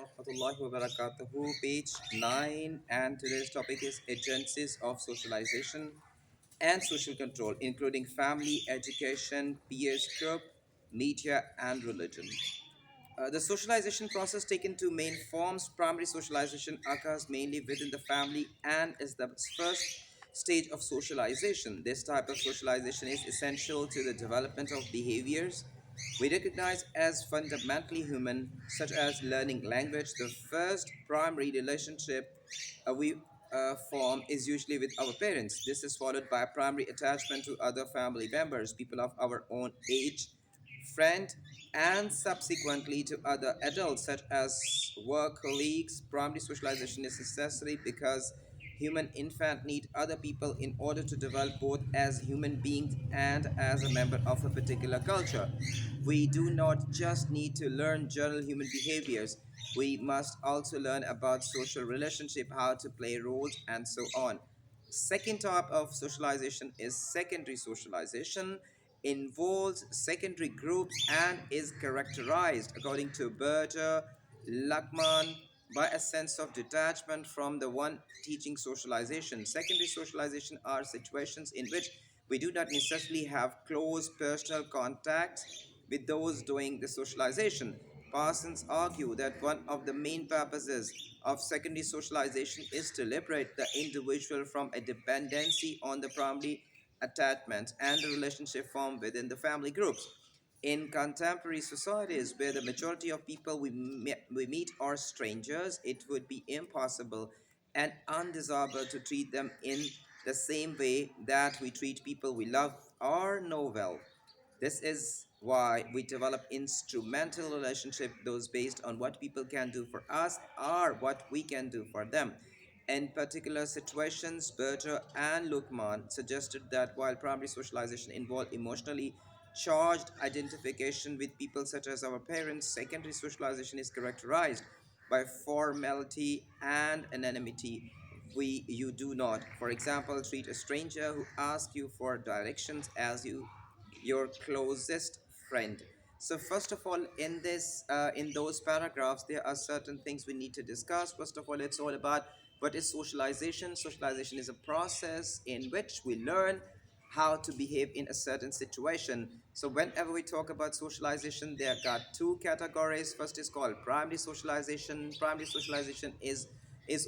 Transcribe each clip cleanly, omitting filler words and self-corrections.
warahmatullahi wabarakatuh. Page 9, and today's topic is agencies of socialization and social control, including family, education, peers group, media, and religion. The socialization process taken two main forms. Primary socialization occurs mainly within the family and is the first stage of socialization. This type of socialization is essential to the development of behaviors we recognize as fundamentally human, such as learning language. The first primary relationship we form is usually with our parents. This is followed by primary attachment to other family members, people of our own age, friend, and subsequently to other adults such as work colleagues. Primary socialization is necessary because human infant need other people in order to develop both as human beings and as a member of a particular culture. We do not just need to learn general human behaviors, we must also learn about social relationship, how to play roles, and so on. Second type of socialization is secondary socialization, involves secondary groups and is characterized, according to Berger, Luckman, by a sense of detachment from the one teaching socialization. Secondary socialization are situations in which we do not necessarily have close personal contact with those doing the socialization. Parsons argue that one of the main purposes of secondary socialization is to liberate the individual from a dependency on the primary attachment and the relationship formed within the family groups. In contemporary societies where the majority of people we meet are strangers, it would be impossible and undesirable to treat them in the same way that we treat people we love or know well. This is why we develop instrumental relationship, those based on what people can do for us or what we can do for them. In particular situations, Berger and Luckman suggested that while primary socialization involved emotionally charged identification with people such as our parents, secondary socialization is characterized by formality and anonymity. You do not, for example, treat a stranger who asks you for directions as your closest friend. So first of all, in those paragraphs, there are certain things we need to discuss. First of all, it's all about what is socialization. Socialization is a process in which we learn how to behave in a certain situation. So whenever we talk about socialization, there got two categories. First is called primary socialization. Primary socialization is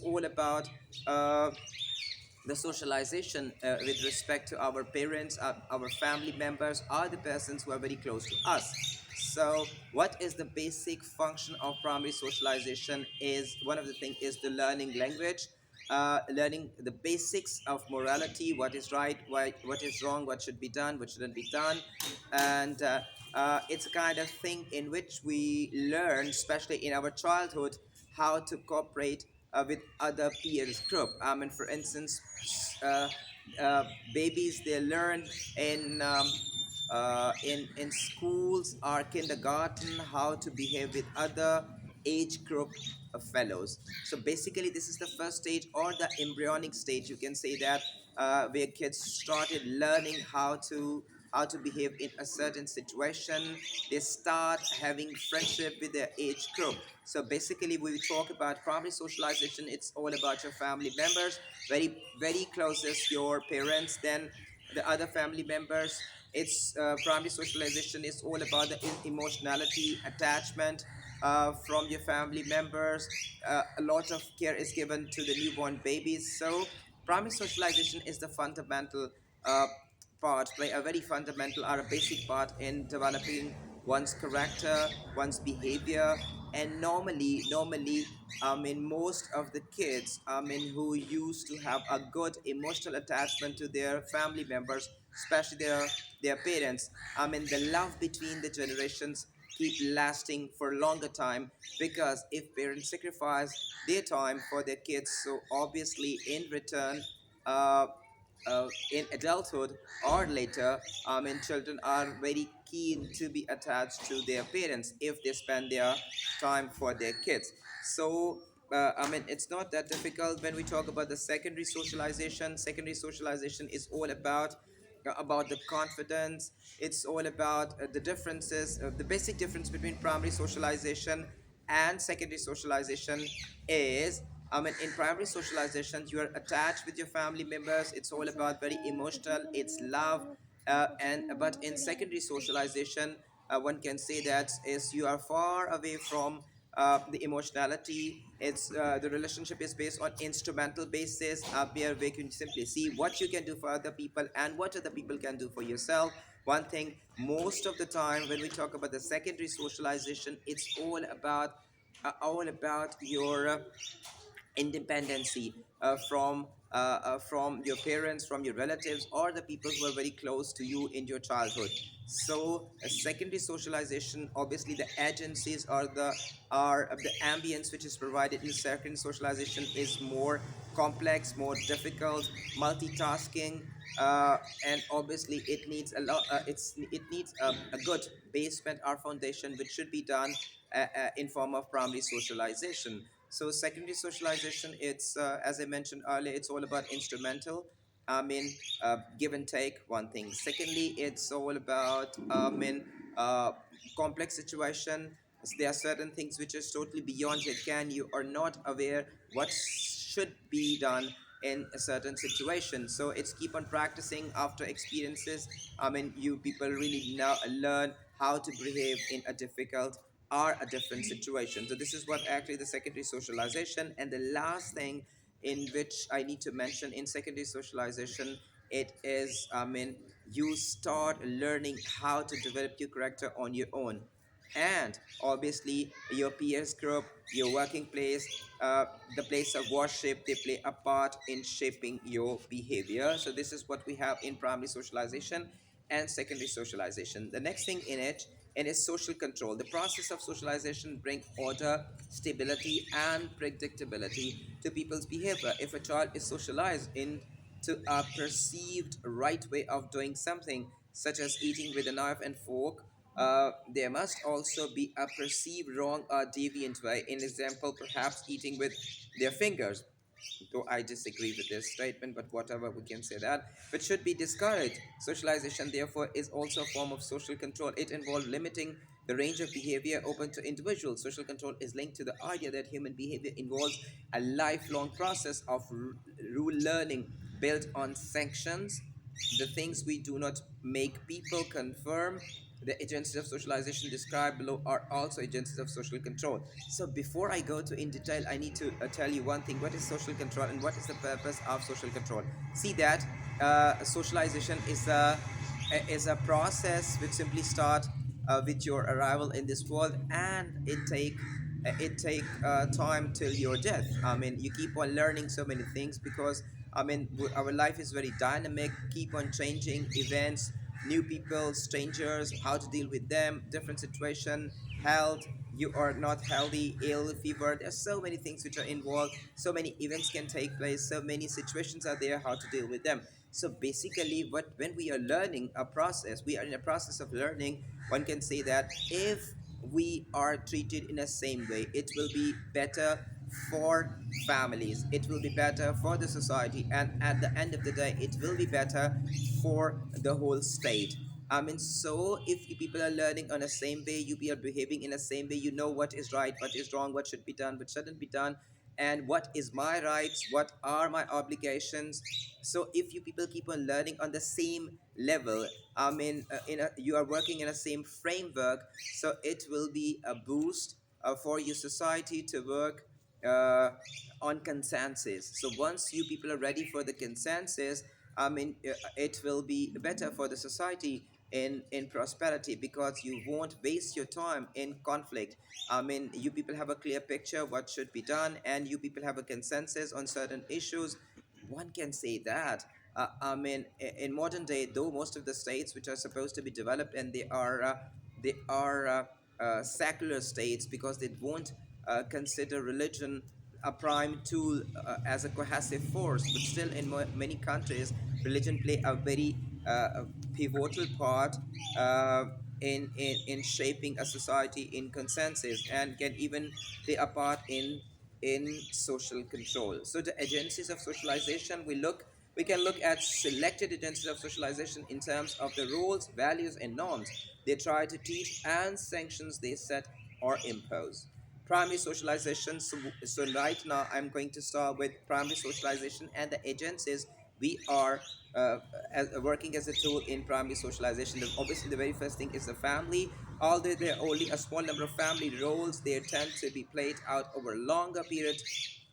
all about the socialization with respect to our parents, our family members, are the persons who are very close to us. So what is the basic function of primary socialization is one of the things is the learning language, learning the basics of morality, what is right, what is wrong, what should be done, what shouldn't be done. And it's a kind of thing in which we learn, especially in our childhood, how to cooperate with other peers group. I mean, for instance, uh, babies they learn in schools or kindergarten how to behave with other age group of fellows. So basically, this is the first stage or the embryonic stage. You can say that where kids started learning how to behave in a certain situation. They start having friendship with their age group. So basically, we talk about primary socialization. It's all about your family members, very closest your parents, then the other family members. It's primary socialization is all about the emotionality, attachment from your family members. A lot of care is given to the newborn babies. So primary socialization is the fundamental uh, part, play a very fundamental or a basic part in developing one's character, one's behavior. And normally, I mean, most of the kids, I mean, who used to have a good emotional attachment to their family members, especially their parents, I mean, the love between the generations keep lasting for a longer time, because if parents sacrifice their time for their kids, so obviously in return, uh, in adulthood or later, I mean, children are very keen to be attached to their parents if they spend their time for their kids. So, I mean, it's not that difficult when we talk about the secondary socialization. Secondary socialization is all about the confidence. It's all about the differences, the basic difference between primary socialization And secondary socialization is, I mean, in primary socialization, you are attached with your family members. It's all about very emotional. It's love, and but in secondary socialization, one can say that is you are far away from the emotionality. It's the relationship is based on instrumental basis, where we can simply see what you can do for other people and what other people can do for yourself. One thing, most of the time when we talk about the secondary socialization, it's all about your independency from your parents, from your relatives, or the people who are very close to you in your childhood. So a secondary socialization, obviously the agencies or the ambience which is provided in secondary socialization is more complex, more difficult, multitasking, and obviously it needs a lot. It needs a good basement or foundation, which should be done in form of primary socialization. So secondary socialization, it's as I mentioned earlier, it's all about instrumental. I mean, give and take, one thing. Secondly, it's all about uh, complex situation. There are certain things which is totally beyond your can. You are not aware what should be done in a certain situation. So it's keep on practicing after experiences. I mean, you people really now learn how to behave in a difficult or a different situation. So this is what actually the secondary socialization. And the last thing in which I need to mention in secondary socialization, it is, I mean, you start learning how to develop your character on your own. And obviously your peers group, your working place, the place of worship, they play a part in shaping your behavior. So this is what we have in primary socialization and secondary socialization. The next thing in it, and is social control. The process of socialization bring order, stability, and predictability to people's behavior. If a child is socialized into a perceived right way of doing something, such as eating with a knife and fork, there must also be a perceived wrong or deviant way. In example, perhaps eating with their fingers, though I disagree with this statement, but whatever, we can say that, but should be discouraged. Socialization, therefore, is also a form of social control. It involves limiting the range of behavior open to individuals. Social control is linked to the idea that human behavior involves a lifelong process of rule learning built on sanctions. The things we do not make people confirm. The agencies of socialization described below are also agencies of social control. So before I go to in detail, I need to tell you one thing: what is social control and what is the purpose of social control? See that socialization is a process which simply start with your arrival in this world, and it take time till your death. I mean, you keep on learning so many things because I mean our life is very dynamic, keep on changing events, new people, strangers, how to deal with them, different situation, health, you are not healthy, ill, fever. There's so many things which are involved, so many events can take place, so many situations are there, how to deal with them. So basically, what when we are learning a process, we are in a process of learning. One can say that if we are treated in the same way, it will be better for families, it will be better for the society, and at the end of the day, it will be better for the whole state. I mean, so if you people are learning on the same way, you be are behaving in the same way, you know what is right, what is wrong, what should be done, what shouldn't be done, and what is my rights, what are my obligations. So if you people keep on learning on the same level, I mean, you are working in the same framework, so it will be a boost for your society to work uh, on consensus. So once you people are ready for the consensus, I mean, it will be better for the society in prosperity, because you won't waste your time in conflict. I mean, you people have a clear picture what should be done, and you people have a consensus on certain issues. One can say that. I mean, in modern day, though most of the states which are supposed to be developed, and they are secular states, because they won't consider religion a prime tool as a cohesive force. But still, in many countries, religion play a very pivotal part uh, in shaping a society in consensus, and can even play a part in social control. So the agencies of socialization, we can look at selected agencies of socialization in terms of the rules, values, and norms they try to teach and sanctions they set or impose. Primary socialization. So right now I'm going to start with primary socialization and the agencies we are working as a tool in primary socialization. Obviously, the very first thing is the family. Although there are only a small number of family roles, they tend to be played out over longer periods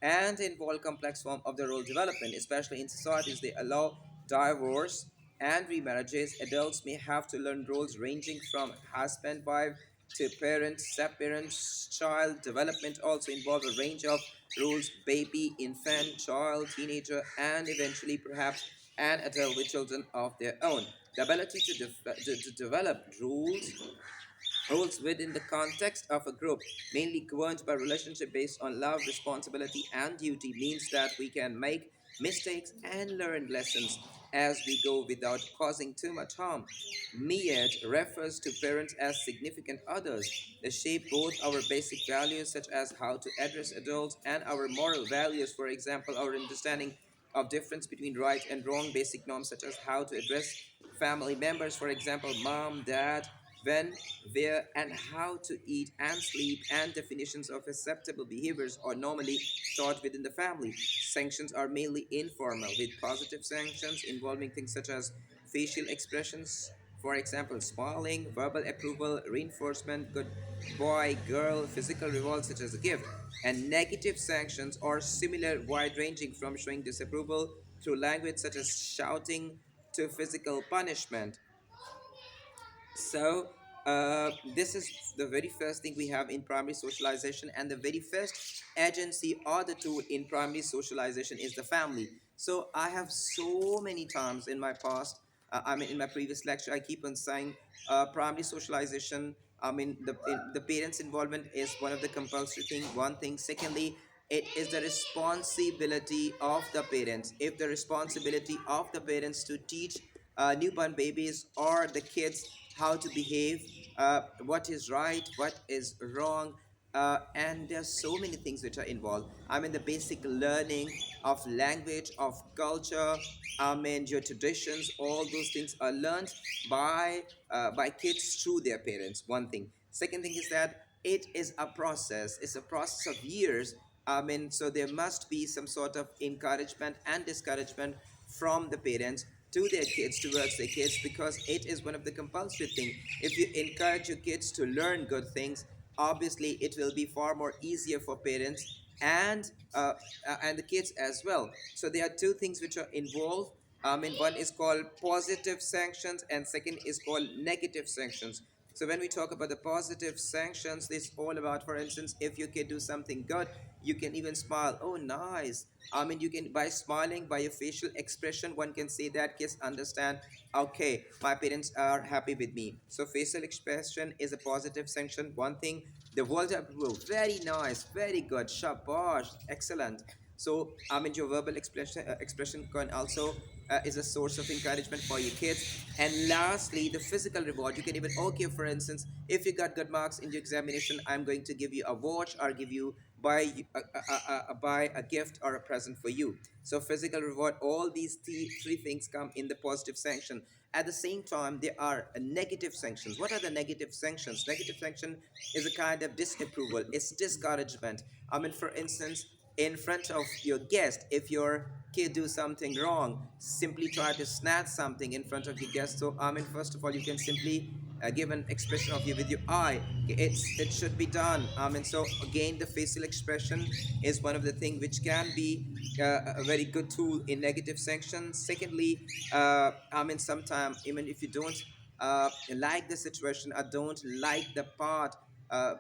and involve complex form of the role development, especially in societies. They allow divorce and remarriages. Adults may have to learn roles ranging from husband, wife to parent, step-parents. Child development also involve a range of roles: baby, infant, child, teenager, and eventually perhaps an adult with children of their own. The ability to develop roles within the context of a group, mainly governed by relationship based on love, responsibility, and duty, means that we can make mistakes and learn lessons as we go without causing too much harm. Miyad refers to parents as significant others. They shape both our basic values, such as how to address adults, and our moral values, for example, our understanding of difference between right and wrong, basic norms such as how to address family members, for example, mom, dad, when, where, and how to eat and sleep, and definitions of acceptable behaviors are normally taught within the family. Sanctions are mainly informal, with positive sanctions involving things such as facial expressions, for example, smiling, verbal approval, reinforcement, good boy, girl, physical reward such as a gift, and negative sanctions are similar, wide ranging from showing disapproval through language such as shouting to physical punishment. So, this is the very first thing we have in primary socialization, and the very first agency or the tool in primary socialization is the family. So, I have so many times in my past, I mean, in my previous lecture, I keep on saying primary socialization. I mean, the parents' involvement is one of the compulsory thing. One thing. Secondly, it is the responsibility of the parents. If the responsibility of the parents to teach newborn babies or the kids how to behave, what is right, what is wrong, and there's so many things which are involved. I mean, the basic learning of language, of culture, I mean, your traditions, all those things are learned by kids through their parents. One thing. Second thing is that it is a process. It's a process of years. I mean, so there must be some sort of encouragement and discouragement from the parents to their kids, towards their kids, because it is one of the compulsory things. If you encourage your kids to learn good things, obviously it will be far more easier for parents and the kids as well. So there are two things which are involved. I mean, one is called positive sanctions, and second is called negative sanctions. So when we talk about the positive sanctions, it's all about, for instance, if your kid do something good, you can even smile. Oh, nice. I mean, you can, by smiling, by your facial expression, one can say that kids understand. Okay, my parents are happy with me. So facial expression is a positive sanction. One thing, the world approval, very nice, very good, shabash, excellent. So I mean, your verbal expression can also is a source of encouragement for your kids. And lastly, the physical reward. You can even, okay, for instance, if you got good marks in your examination, I'm going to give you a watch or give you buy a gift or a present for you. So physical reward, all these three things come in the positive sanction. At the same time, there are negative sanctions. What are the negative sanctions? Negative sanction is a kind of disapproval. It's discouragement. I mean, for instance, in front of your guest, if your kid do something wrong, simply try to snatch something in front of your guest. So I mean, first of all, you can simply give an expression of you with your eye. It should be done. I mean, so again, the facial expression is one of the things which can be a very good tool in negative sanctions. Secondly, I mean, sometimes even if you don't like the situation or don't like the part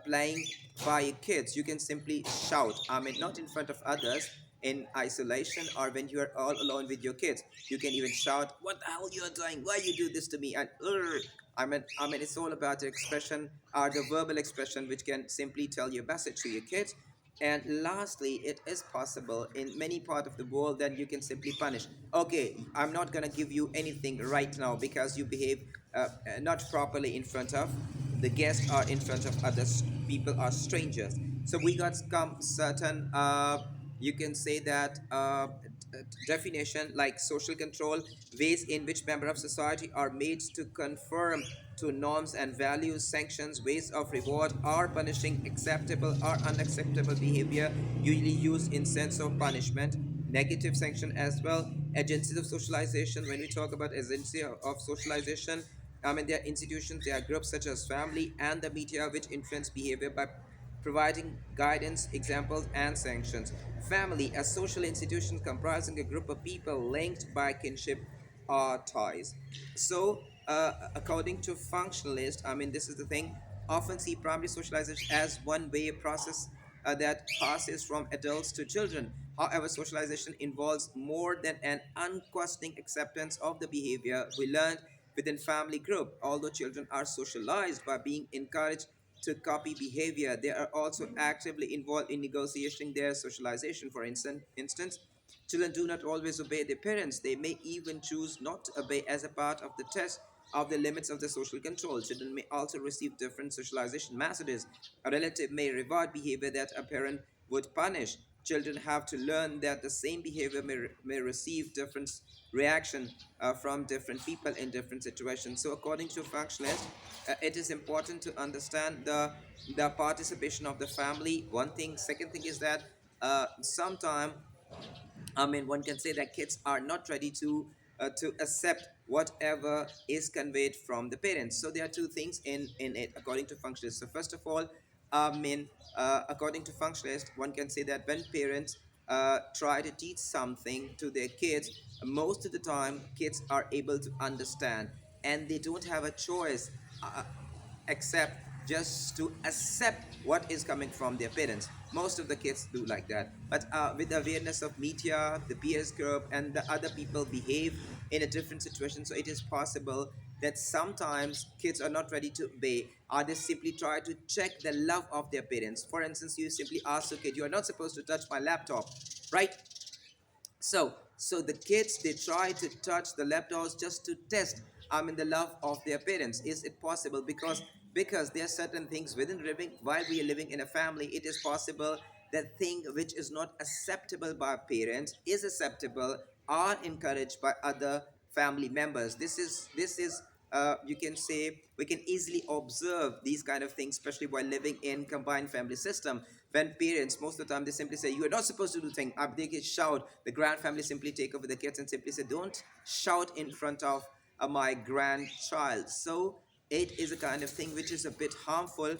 playing by your kids, you can simply shout. I mean, not in front of others, in isolation, or when you are all alone with your kids, you can even shout, "What the hell you are doing? Why you do this to me?" And I mean, it's all about the expression or the verbal expression, which can simply tell your message to your kids. And lastly, it is possible in many part of the world that you can simply punish. Okay, I'm not gonna give you anything right now because you behave not properly in front of the guests or in front of others. People are strangers. So we got some certain you can say that definition like social control, ways in which member of society are made to conform through norms and values, sanctions, ways of reward, or punishing acceptable or unacceptable behavior, usually used in sense of punishment. Negative sanction as well. Agencies of socialization. When we talk about agency of socialization, I mean, there are institutions, there are groups such as family and the media which influence behavior by providing guidance, examples, and sanctions. Family, a social institution comprising a group of people linked by kinship or ties. So, according to functionalists, I mean, this is the thing, often see primary socialization as one way process that passes from adults to children. However, socialization involves more than an unquestioning acceptance of the behavior we learned within family group. Although children are socialized by being encouraged to copy behavior, they are also actively involved in negotiating their socialization. For instance, children do not always obey their parents. They may even choose not to obey as a part of the test of the limits of the social control. Children may also receive different socialization messages. A relative may reward behavior that a parent would punish. Children have to learn that the same behavior may receive different reaction from different people in different situations. So, according to functionalists, it is important to understand the participation of the family. One thing. Second thing is that sometimes, I mean, one can say that kids are not ready to accept whatever is conveyed from the parents. So there are two things in it, according to functionalists. So first of all, I mean, according to functionalists, one can say that when parents try to teach something to their kids, most of the time kids are able to understand, and they don't have a choice. Except just to accept what is coming from their parents. Most of the kids do like that. But with the awareness of media, the peers group, and the other people behave in a different situation, so it is possible that sometimes kids are not ready to obey, or they simply try to check the love of their parents. For instance, you simply ask a kid, "You are not supposed to touch my laptop," right? So the kids, they try to touch the laptops just to test, I mean, the love of their parents. Is it possible? Because there are certain things within living, while we are living in a family, it is possible that thing which is not acceptable by parents is acceptable or encouraged by other family members. This is you can say we can easily observe these kind of things, especially while living in combined family system. When parents, most of the time, they simply say, "You are not supposed to do things," they get shout. The grand family simply take over the kids and simply say, "Don't shout in front of my grandchild." So it is a kind of thing which is a bit harmful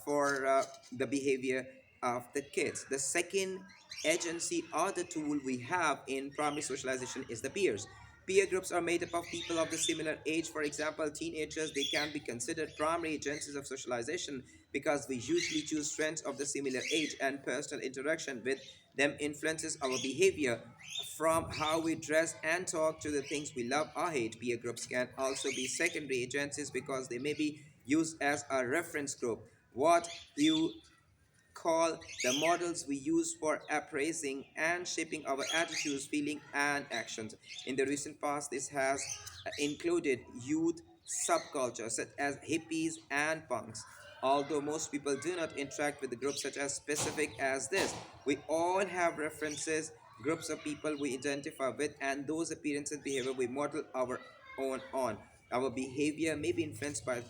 for the behavior of the kids. The second agency or the tool we have in primary socialization is the peers. Peer groups are made up of people of the similar age. For example, teenagers, they can be considered primary agencies of socialization because we usually choose friends of the similar age, and personal interaction with them influences our behavior from how we dress and talk to the things we love or hate. Peer groups can also be secondary agencies because they may be used as a reference group. What you call the models we use for appraising and shaping our attitudes, feelings, and actions. In the recent past, this has included youth subcultures such as hippies and punks. Although most people do not interact with the groups such as specific as this, we all have references, groups of people we identify with, and those appearances behavior we model our own on. Our behavior may be influenced by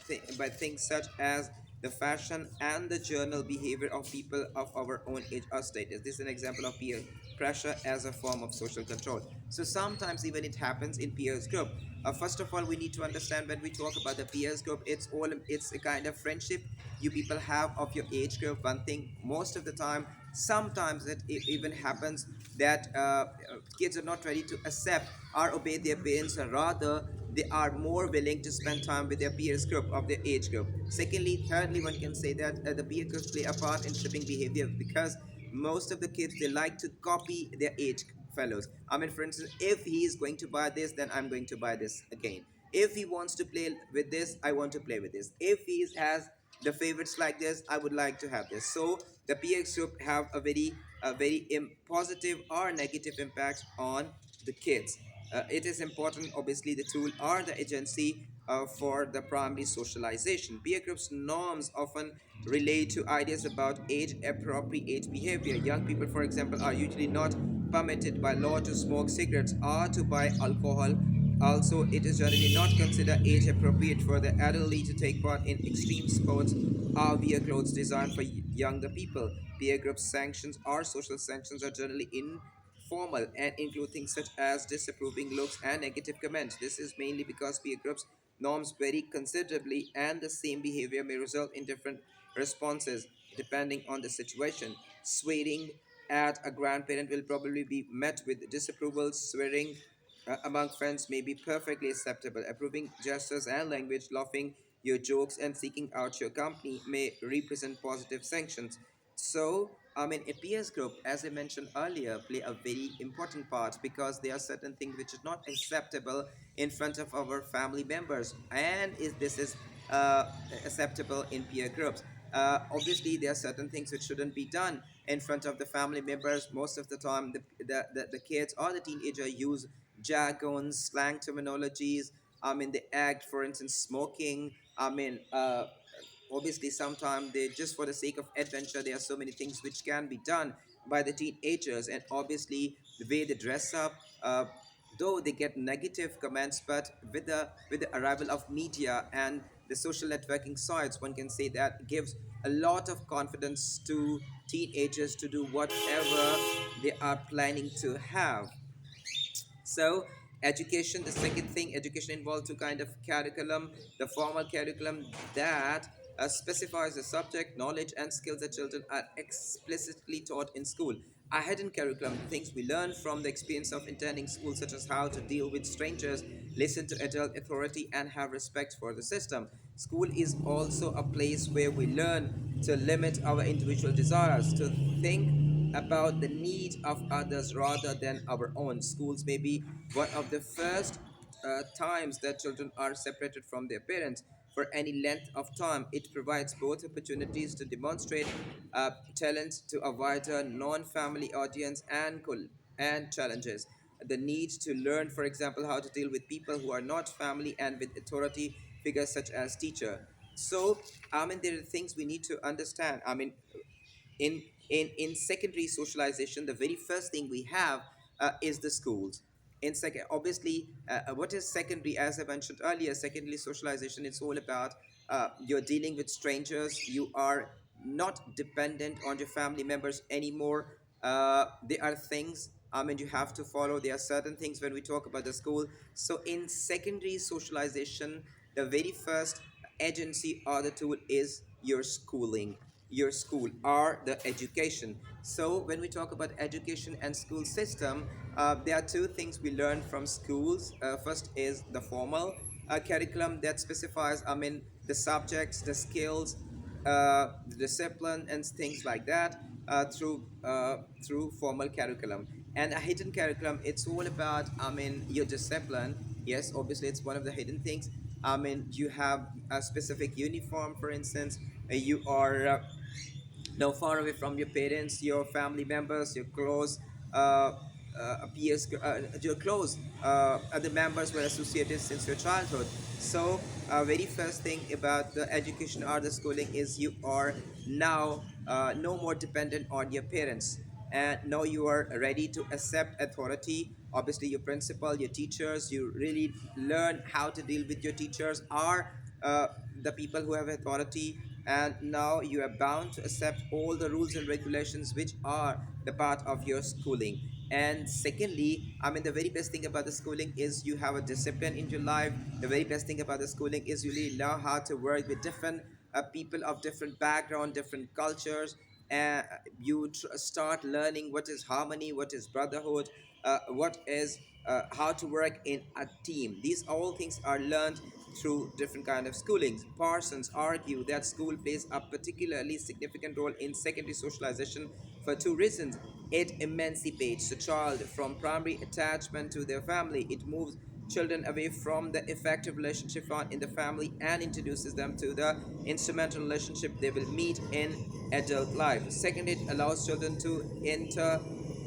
things such as the fashion and the journal behavior of people of our own age or status. This is an example of peer pressure as a form of social control. So sometimes even it happens in peers group. First of all, we need to understand when we talk about the peers group, it's a kind of friendship you people have of your age group. One thing, most of the time, sometimes it even happens that kids are not ready to accept or obey their parents, and rather they are more willing to spend time with their peers group of their age group. Secondly, thirdly, one can say that the peer groups play a part in shaping behavior because most of the kids, they like to copy their age fellows. I mean, for instance, if he is going to buy this, then I'm going to buy this again. If he wants to play with this, I want to play with this. If he has the favorites like this, I would like to have this. So the peer group have a very positive or negative impact on the kids. It is important, obviously, the tool or the agency for the primary socialization. Peer groups norms often relate to ideas about age appropriate behavior. Young people, for example, are usually not permitted by law to smoke cigarettes or to buy alcohol Also, it is generally not considered age appropriate for the elderly to take part in extreme sports or wear clothes designed for younger people. Peer group sanctions or social sanctions are generally informal and include things such as disapproving looks and negative comments. This is mainly because peer groups norms vary considerably and the same behavior may result in different responses depending on the situation. Swearing at a grandparent will probably be met with disapproval. Swearing among friends may be perfectly acceptable. Approving gestures and language, laughing your jokes, and seeking out your company may represent positive sanctions. So, a peers group, as I mentioned earlier, play a very important part because there are certain things which is not acceptable in front of our family members, and is this is uh, acceptable in peer groups. Obviously, there are certain things which shouldn't be done in front of the family members. Most of the time, the kids or the teenager use jargons, slang terminologies. They act, for instance, smoking. Obviously, sometimes they just for the sake of adventure. There are so many things which can be done by the teenagers, and obviously the way they dress up. Though they get negative comments, but with the arrival of media and the social networking sites, one can say that gives a lot of confidence to teenagers to do whatever they are planning to have. So, education, the second thing, education involves two kind of curriculum. The formal curriculum that specifies the subject, knowledge, and skills that children are explicitly taught in school. A hidden curriculum, things we learn from the experience of attending school, such as how to deal with strangers, listen to adult authority, and have respect for the system. School is also a place where we learn to limit our individual desires, to think about the needs of others rather than our own. Schools may be one of the first times that children are separated from their parents for any length of time. It provides both opportunities to demonstrate talents to a wider non-family audience and challenges. The need to learn, for example, how to deal with people who are not family and with authority figures such as teacher. So, there are things we need to understand. In secondary socialization, the very first thing we have is the schools. In second, obviously, what is secondary? As I mentioned earlier, secondary socialization, it's all about you're dealing with strangers. You are not dependent on your family members anymore. There are things you have to follow. There are certain things when we talk about the school. So in secondary socialization, the very first agency or the tool is your schooling, your school or the education. So when we talk about education and school system, there are two things we learn from schools. First is the formal curriculum that specifies the subjects, the skills, the discipline and things like that through formal curriculum. And a hidden curriculum, it's all about your discipline. Yes, obviously it's one of the hidden things. You have a specific uniform, for instance. You are now far away from your parents, your family members, your close peers, your close other members were associated since your childhood. So very first thing about the education or the schooling is you are now no more dependent on your parents, and now you are ready to accept authority. Obviously your principal, your teachers, you really learn how to deal with your teachers or the people who have authority, and now you are bound to accept all the rules and regulations which are the part of your schooling. And secondly, the very best thing about the schooling is you have a discipline in your life. The very best thing about the schooling is you really learn how to work with different people of different background, different cultures. uh, you start learning what is harmony, what is brotherhood, what is how to work in a team. These all things are learned through different kind of schoolings. Parsons argue that school plays a particularly significant role in secondary socialization for two reasons. It emancipates the child from primary attachment to their family. It moves children away from the effective relationship found in the family and introduces them to the instrumental relationship they will meet in adult life. Second, it allows children to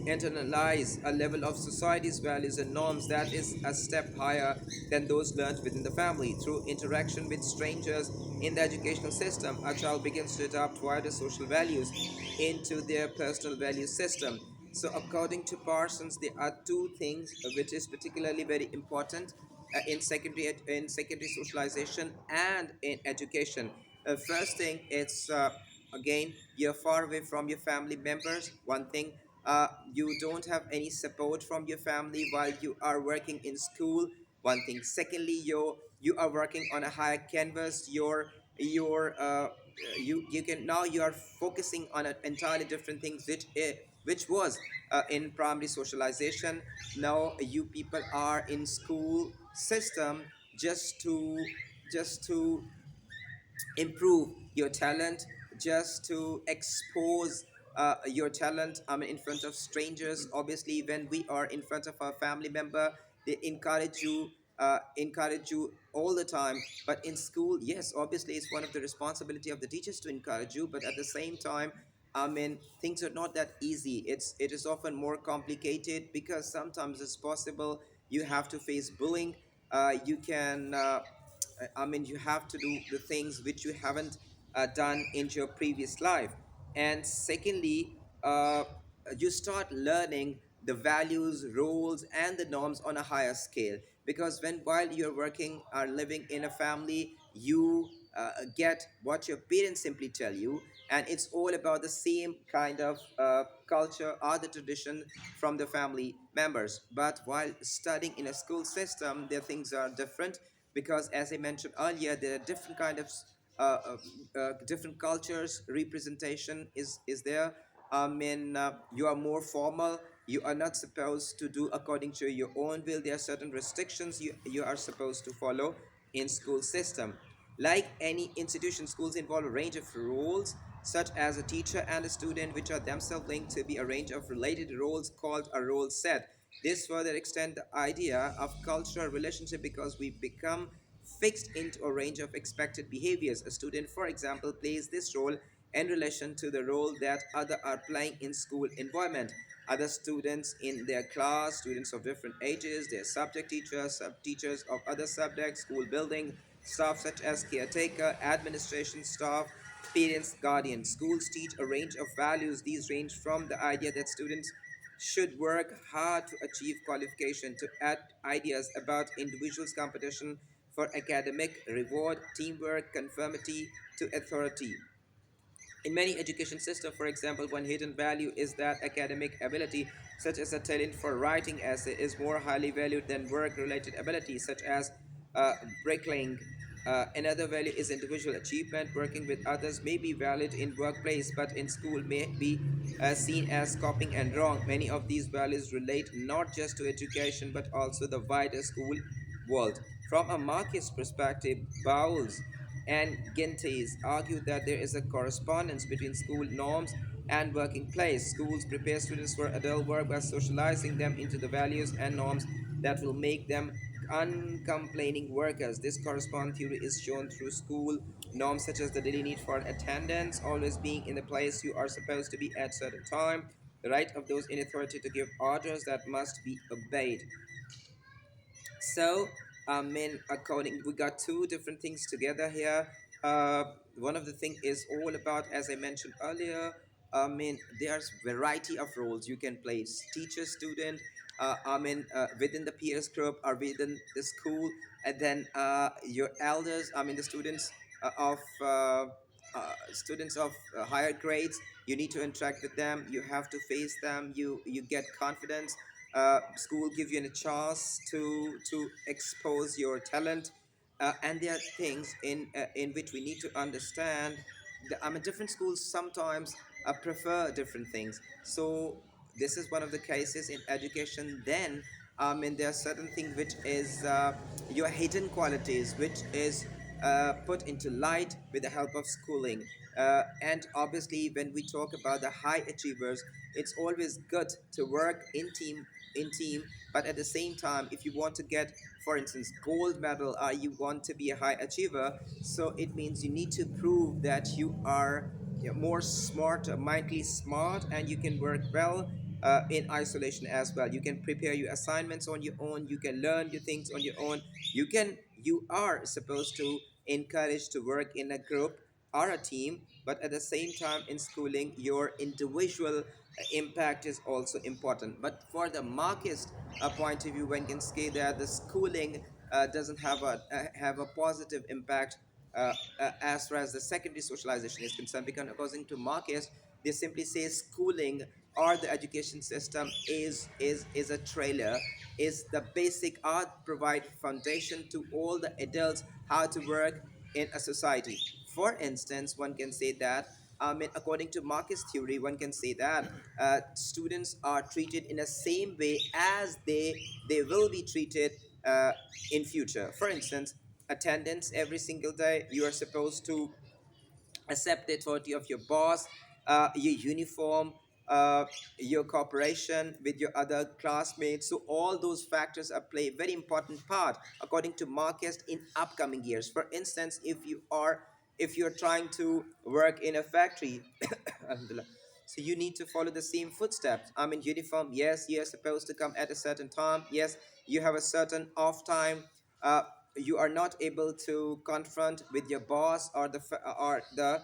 internalize a level of society's values and norms that is a step higher than those learned within the family. Through interaction with strangers in the educational system, a child begins to adopt wider social values into their personal value system. So, according to Parsons, there are two things which is particularly very important. in secondary socialization and in education. First thing, it's again, you're far away from your family members. One thing, you don't have any support from your family while you are working in school. One thing. Secondly, you are working on a higher canvas. You can now you are focusing on an entirely different things, which was in primary socialization. Now you people are in school system just to improve your talent, just to expose your talent, I mean, in front of strangers. Obviously, when we are in front of our family member, they encourage you all the time. But in school, yes, obviously it's one of the responsibility of the teachers to encourage you, but at the same time, I mean, things are not that easy. It is often more complicated, because sometimes it's possible you have to face bullying. You can I mean, you have to do the things which you haven't done in your previous life. And secondly, you start learning the values, roles, and the norms on a higher scale. Because when while you're working or living in a family, you get what your parents simply tell you, and it's all about the same kind of culture or the tradition from the family members. But while studying in a school system, their things are different, because as I mentioned earlier, there are different kind of different cultures. Representation is there. I mean, you are more formal. You are not supposed to do according to your own will. There are certain restrictions you are supposed to follow in school system. Like any institution, schools involve a range of roles, such as a teacher and a student, which are themselves linked to be a range of related roles called a role set. This further extends the idea of cultural relationship, because we become fixed into a range of expected behaviors. A student, for example, plays this role in relation to the role that other are playing in school environment. Other students in their class, students of different ages, their subject teachers, sub teachers of other subjects, school building staff such as caretaker, administration staff, parents, guardians. Schools teach a range of values. These range from the idea that students should work hard to achieve qualification, to add ideas about individuals' competition for academic reward, teamwork, conformity to authority. In many education systems, for example, one hidden value is that academic ability, such as a talent for writing essay, is more highly valued than work-related abilities, such as bricklaying. Another value is individual achievement. Working with others may be valid in workplace, but in school may be seen as copying and wrong. Many of these values relate not just to education, but also the wider school world. From a Marxist perspective, Bowles and Gintes argue that there is a correspondence between school norms and working place. Schools prepare students for adult work by socializing them into the values and norms that will make them uncomplaining workers. This correspondence theory is shown through school norms such as the daily need for attendance, always being in the place you are supposed to be at certain time, the right of those in authority to give orders that must be obeyed. So, I mean, according, we got two different things together here. One of the thing is all about, as I mentioned earlier. I mean, there's variety of roles you can play. Teacher, student. I mean, within the peers group or within the school, and then your elders. I mean, the students of higher grades. You need to interact with them. You have to face them. You get confidence. School give you a chance to expose your talent, and there are things in which we need to understand. I mean, different schools sometimes prefer different things. So this is one of the cases in education. Then I mean, there are certain things which is your hidden qualities, which is put into light with the help of schooling. And obviously, when we talk about the high achievers, it's always good to work in team. But at the same time, if you want to get, for instance, gold medal, or you want to be a high achiever, so it means you need to prove that you are more smart, mindly smart, and you can work well in isolation as well. You can prepare your assignments on your own. You can learn your things on your own. You are supposed to encourage to work in a group or a team, but at the same time in schooling, your individual impact is also important. But for the Marxist point of view, one can say that the schooling doesn't have a positive impact as far as the secondary socialization is concerned, because according to Marcus, they simply say schooling or the education system is a trailer, is the basic art provide foundation to all the adults how to work in a society. For instance, one can say that, I mean, according to Marcus theory, one can say that students are treated in the same way as they will be treated uh, in future. For instance, attendance every single day. You are supposed to accept the authority of your boss, your uniform, uh, your cooperation with your other classmates. So all those factors are play a very important part according to Marcus in upcoming years. For instance, if you're trying to work in a factory, alhamdulillah, so you need to follow the same footsteps. I'm in uniform. Yes, you're supposed to come at a certain time. Yes, you have a certain off time. Uh, you are not able to confront with your boss or the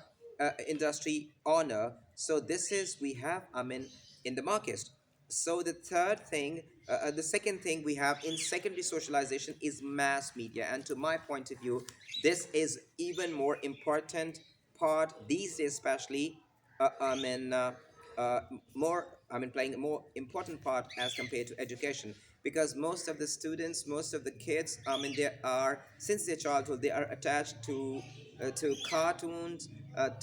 industry owner. So this is we have, I mean, in the market. So the second thing we have in secondary socialization is mass media, and to my point of view, this is even more important part these days, especially. I mean, more. I mean, playing a more important part as compared to education, because most of the students, most of the kids, I mean, they are since their childhood they are attached to cartoons,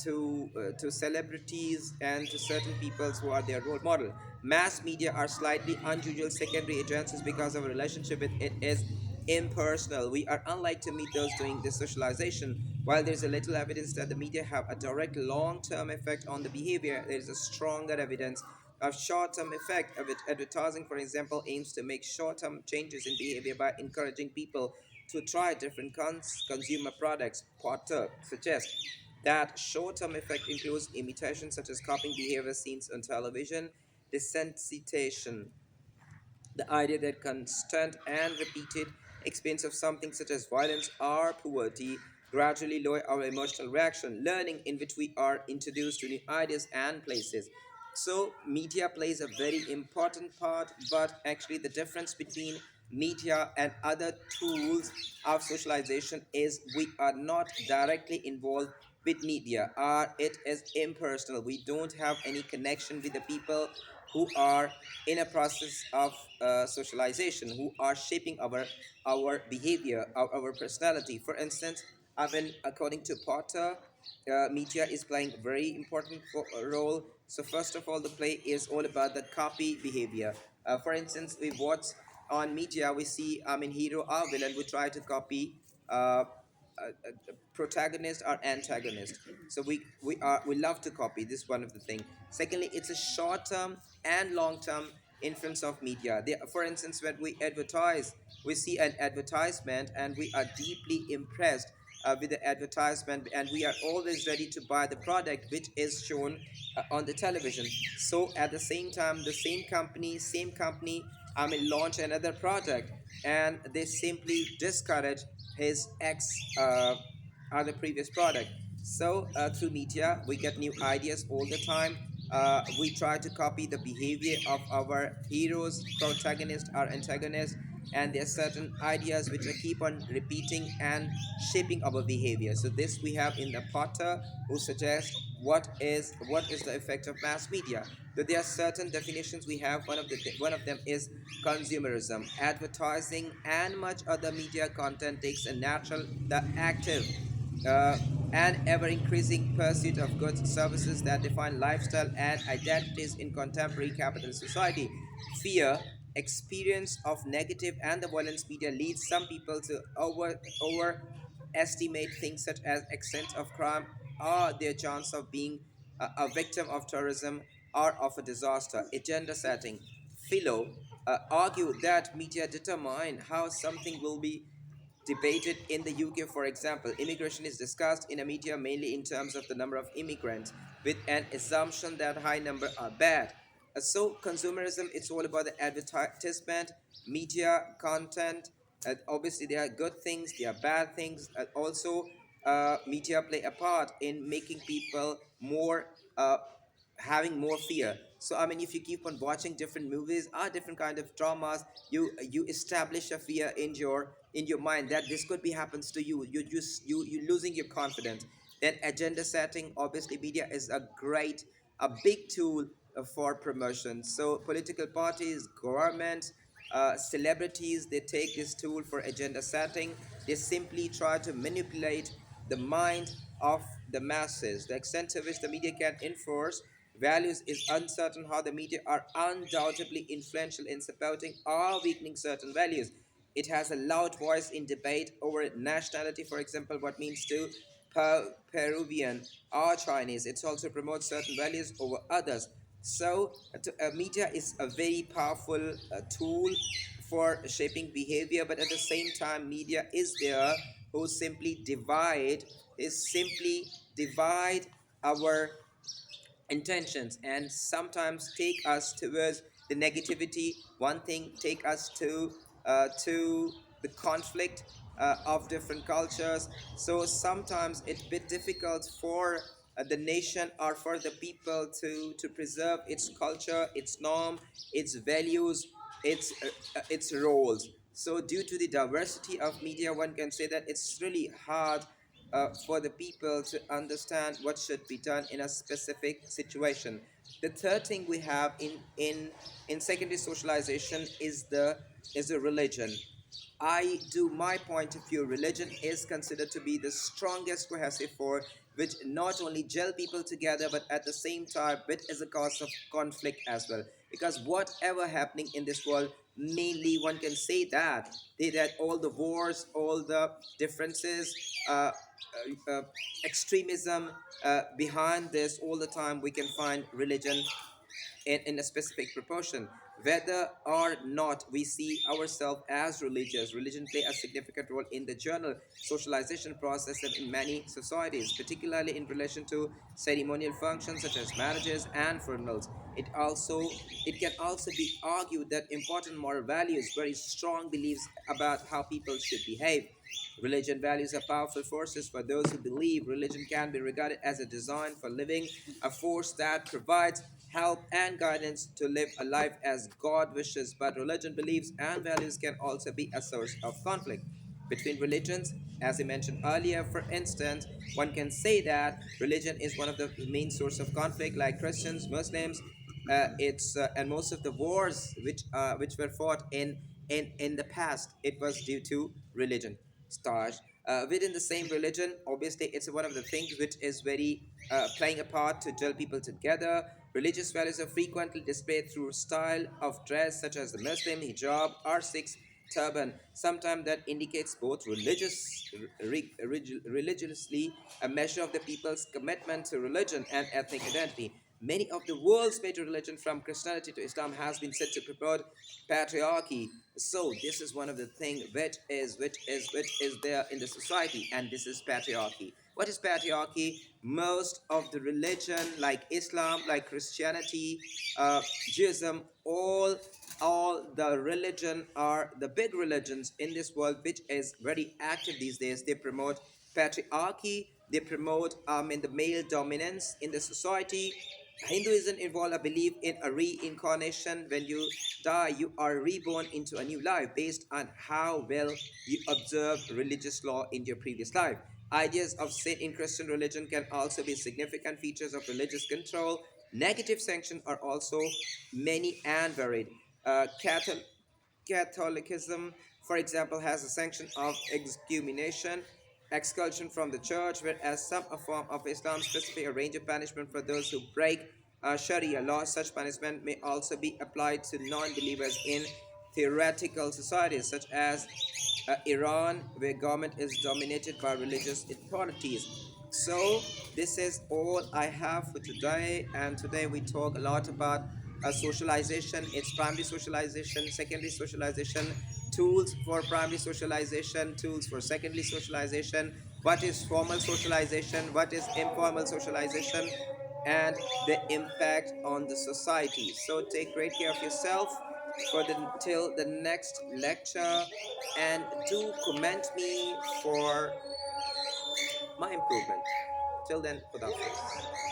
to celebrities, and to certain peoples who are their role model. Mass media are slightly unusual secondary agencies because our relationship with it is impersonal. We are unlike to meet those doing this socialization. While there's a little evidence that the media have a direct long-term effect on the behavior, there is a stronger evidence of short-term effect of it. Advertising, for example, aims to make short-term changes in behavior by encouraging people to try different consumer products. Potter suggests that short-term effect includes imitation such as copying behavior seen on television, desensitization, the idea that constant and repeated experience of something such as violence or poverty gradually lower our emotional reaction, learning in which we are introduced to new ideas and places. So, media plays a very important part, but actually, the difference between media and other tools of socialization is we are not directly involved with media, or it is impersonal. We don't have any connection with the people who are in a process of socialization, who are shaping our behavior, our personality. For instance, I mean, according to Potter, media is playing a very important role. So first of all, the play is all about the copy behavior. For instance, we watch on media, we see, I mean, hero or villain, we try to copy protagonist or antagonist. So we love to copy this, one of the thing. Secondly, it's a short term and long term influence of media. For instance, when we advertise, we see an advertisement and we are deeply impressed with the advertisement, and we are always ready to buy the product which is shown on the television. So at the same time, the same company, I mean, launch another product, and they simply discourage his ex or the previous product. So through media, we get new ideas all the time. We try to copy the behavior of our heroes, protagonists, or antagonists, and there are certain ideas which keep on repeating and shaping our behavior. So this we have in the Potter, who suggests what is the effect of mass media. Though there are certain definitions we have. One of them is consumerism. Advertising and much other media content takes a natural, the active, uh, and ever increasing pursuit of goods and services that define lifestyle and identities in contemporary capitalist society. Fear, experience of negative and the violence media leads some people to overestimate things such as extent of crime or their chance of being a victim of terrorism or of a disaster. Agenda setting. Philo argue that media determine how something will be debated in the UK. For example, immigration is discussed in a media mainly in terms of the number of immigrants, with an assumption that high number are bad. So consumerism, it's all about the advertisement, media content. Obviously, there are good things, there are bad things. Also, media play a part in making people more, having more fear. So I mean, if you keep on watching different movies or different kind of dramas, you establish a fear in your mind that this could be happens to you. You losing your confidence. Then agenda setting, obviously media is a big tool for promotion. So political parties, governments, celebrities, they take this tool for agenda setting. They simply try to manipulate the mind of the masses. The extent to which the media can enforce values is uncertain. How the media are undoubtedly influential in supporting or weakening certain values. It has a loud voice in debate over nationality, for example, what means to Peruvian or Chinese. It also promotes certain values over others. So, media is a very powerful tool for shaping behavior, but at the same time, media is there who simply divide our intentions and sometimes take us towards the negativity. One thing take us to the conflict of different cultures. So sometimes it's a bit difficult for the nation or for the people to preserve its culture, its norm, its values, its roles. So due to the diversity of media, one can say that it's really hard for the people to understand what should be done in a specific situation. The third thing we have in secondary socialization is the religion. I do my point of view. Religion is considered to be the strongest cohesive force, which not only gel people together, but at the same time, it is a cause of conflict as well. Because whatever happening in this world, mainly one can say that all the wars, all the differences, extremism behind this, all the time we can find religion in a specific proportion. Whether or not we see ourselves as religious, religion play a significant role in the general socialization process and in many societies, particularly in relation to ceremonial functions such as marriages and funerals. It can also be argued that important moral values, very strong beliefs about how people should behave. Religion values are powerful forces for those who believe. Religion can be regarded as a design for living, a force that provides help and guidance to live a life as God wishes. But religion beliefs and values can also be a source of conflict between religions. As I mentioned earlier, for instance, one can say that religion is one of the main source of conflict, like Christians, Muslims. It's and most of the wars which were fought in the past, it was due to religion. Stars within the same religion, obviously, it's one of the things which is very playing a part to gel people together. Religious values are frequently displayed through style of dress, such as the Muslim hijab or Sikhs turban. Sometimes that indicates both religiously a measure of the people's commitment to religion and ethnic identity. Many of the world's major religions, from Christianity to Islam, has been said to promote patriarchy. So this is one of the thing which is there in the society, and this is patriarchy. What is patriarchy? Most of the religion, like Islam, like Christianity, Judaism, all the religion are the big religions in this world, which is very active these days. They promote patriarchy. They promote in the male dominance in the society. Hinduism involves a belief in a reincarnation. When you die, you are reborn into a new life based on how well you observed religious law in your previous life. Ideas of sin in Christian religion can also be significant features of religious control. Negative sanctions are also many and varied. Catholicism, for example, has a sanction of excommunication, expulsion from the church, whereas some a form of Islam specify a range of punishment for those who break Sharia law. Such punishment may also be applied to non-believers in theoretical societies such as Iran, where government is dominated by religious authorities. So this is all I have for today, and today we talk a lot about socialization, its primary socialization, secondary socialization, tools for primary socialization, tools for secondary socialization, what is formal socialization, what is informal socialization, and the impact on the society. So take great care of yourself for the till the next lecture, and do comment me for my improvement. Till then, Khuda Hafiz.